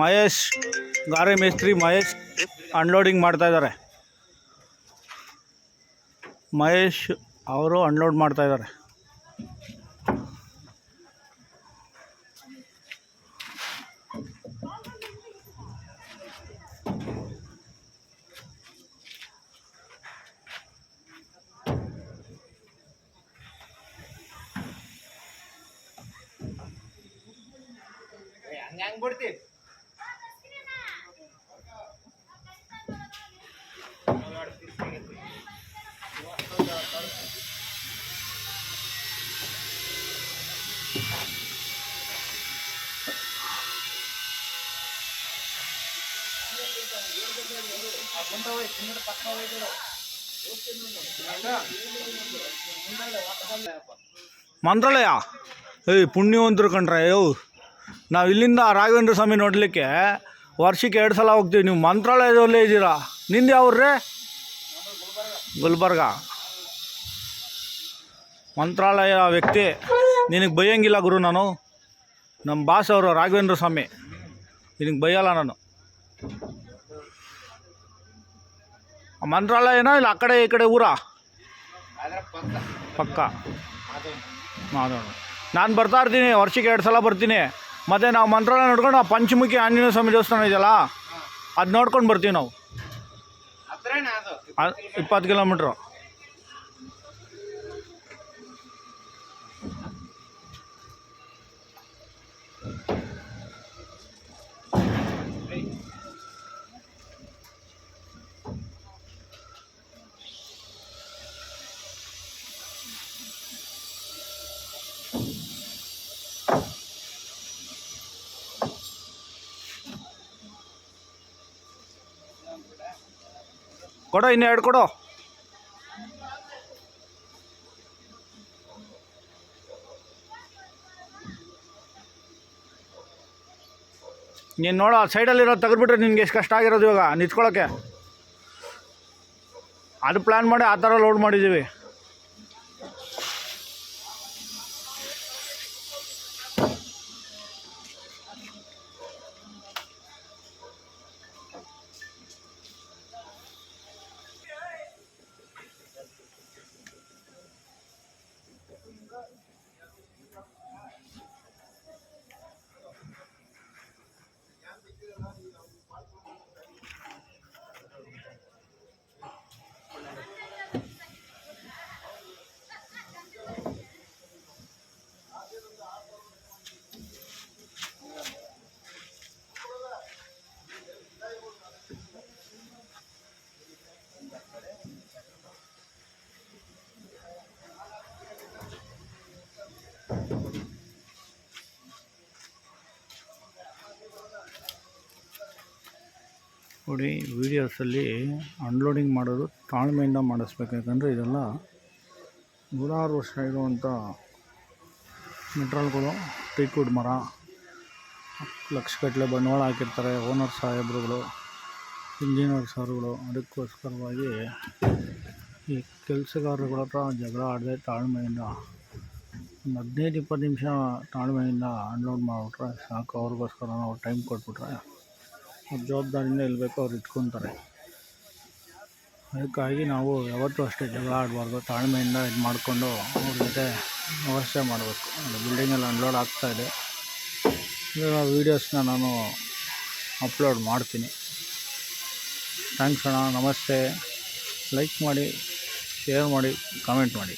ಮಹೇಶ್ ಗಾರೆ ಮೇಸ್ತ್ರಿ ಮಹೇಶ್ ಅನ್ಲೋಡಿಂಗ್ ಮಾಡ್ತಾಯಿದ್ದಾರೆ. ಮಹೇಶ್ ಅವರು ಅನ್ಲೋಡ್ ಮಾಡ್ತಾಯಿದ್ದಾರೆ. ಹಂಗೆ ಬಿಡ್ತೀವಿ. ಮಂತ್ರಾಲಯ ಪುಣ್ಯವಂತರು ಕಂಡ್ರೆ ನಾವು ಇಲ್ಲಿಂದ ರಾಘವೇಂದ್ರ ಸ್ವಾಮಿ ನೋಡಲಿಕ್ಕೆ ವರ್ಷಕ್ಕೆ 2 ಸಲ ಹೋಗ್ತೀವಿ. ನೀವು ಮಂತ್ರಾಲಯದಲ್ಲೇ ಇದ್ದೀರಾ. ನಿಂದು ಯಾವ್ರೇ? ಗುಲ್ಬರ್ಗ. ಮಂತ್ರಾಲಯ ವ್ಯಕ್ತಿ ನಿನಗೆ ಬೈಯಂಗಿಲ್ಲ ಗುರು. ನಾನು ನಮ್ಮ ಬಾಸ್ ಅವರು ರಾಘವೇಂದ್ರ ಸ್ವಾಮಿ, ನಿನಗೆ ಬೈಯಲ್ಲ ನಾನು. ಮಂತ್ರಾಲಯನ ಇಲ್ಲ ಆ ಕಡೆ ಈ ಕಡೆ ಊರಾ? ಪಕ್ಕ. ನಾನು ಬರ್ತಾ ಇರ್ತೀನಿ, ವರ್ಷಕ್ಕೆ 2 ಸಲ ಬರ್ತೀನಿ. ಮತ್ತು ನಾವು ಮಂತ್ರಾಲಯ ನೋಡ್ಕೊಂಡು ಆ ಪಂಚಮುಖಿ ಆಂಜನೇಯ ಸ್ವಾಮಿ ದೇವಸ್ಥಾನ ಇದೆಯಲ್ಲ, ಅದು ನೋಡ್ಕೊಂಡು ಬರ್ತೀವಿ ನಾವು. 20 ಕಿಲೋಮೀಟ್ರು. ಕೊಡೋ, ಇನ್ನು 2 ಕೊಡೋ. ನೀನು ನೋಡೋ, ಸೈಡಲ್ಲಿರೋ ತೆಗೆದ್ಬಿಟ್ರೆ ನಿನ್ಗೆ ಎಷ್ಟು ಕಷ್ಟ ಆಗಿರೋದು ಇವಾಗ ನಿಂತ್ಕೊಳ್ಳೋಕ್ಕೆ. ಅದು ಪ್ಲ್ಯಾನ್ ಮಾಡಿ ಆ ಥರ ಲೋಡ್ ಮಾಡಿದ್ದೀವಿ. ನೋಡಿ, ವೀಡಿಯೋಸಲ್ಲಿ ಅನ್ಲೋಡಿಂಗ್ ಮಾಡೋದು ತಾಳ್ಮೆಯಿಂದ ಮಾಡಿಸ್ಬೇಕು. ಯಾಕಂದರೆ ಇದೆಲ್ಲ 100 ವರ್ಷ ಇರುವಂಥ ಮೆಟ್ರಲ್ಗಳು, ಟೀಕ್ವುಡ್ ಮರ, ಲಕ್ಷಗಟ್ಟಲೆ ಬಂಡವಾಳ ಹಾಕಿರ್ತಾರೆ ಓನರ್ ಸಾಹೇಬ್ರುಗಳು, ಇಂಜಿನಿಯರ್ ಸರ್ಗಳು. ಅದಕ್ಕೋಸ್ಕರವಾಗಿ ಈ ಕೆಲಸಗಾರಗಳ ಹತ್ರ ಜಗಳ ಆಡದೆ ತಾಳ್ಮೆಯಿಂದ ಒಂದು 15-20 ನಿಮಿಷ ತಾಳ್ಮೆಯಿಂದ ಅನ್ಲೋಡ್ ಮಾಡಿಬಿಟ್ರೆ ಸಾಕು. ಅವ್ರಿಗೋಸ್ಕರ ನಾವು ಟೈಮ್ ಕೊಟ್ಬಿಟ್ರೆ ಅವ್ರ ಜವಾಬ್ದಾರಿಯಿಂದ ಇರಬೇಕು, ಅವ್ರು ಇಟ್ಕೊತಾರೆ. ಅದಕ್ಕಾಗಿ ನಾವು ಯಾವತ್ತೂ ಅಷ್ಟೇ ಜಗಳ ಆಡಬಾರ್ದು. ತಾಳ್ಮೆಯಿಂದ ಇದು ಮಾಡಿಕೊಂಡು ಅವ್ರ ಜೊತೆ ವ್ಯವಸ್ಥೆ ಮಾಡಬೇಕು. ಬಿಲ್ಡಿಂಗಲ್ಲಿ ಅನ್ಲೋಡ್ ಆಗ್ತಾಯಿದೆ. ಇವಾಗ ವೀಡಿಯೋಸ್ನ ನಾನು ಅಪ್ಲೋಡ್ ಮಾಡ್ತೀನಿ. ಥ್ಯಾಂಕ್ಸ್ ಅಣ್ಣ, ನಮಸ್ತೆ. ಲೈಕ್ ಮಾಡಿ, ಶೇರ್ ಮಾಡಿ, ಕಾಮೆಂಟ್ ಮಾಡಿ.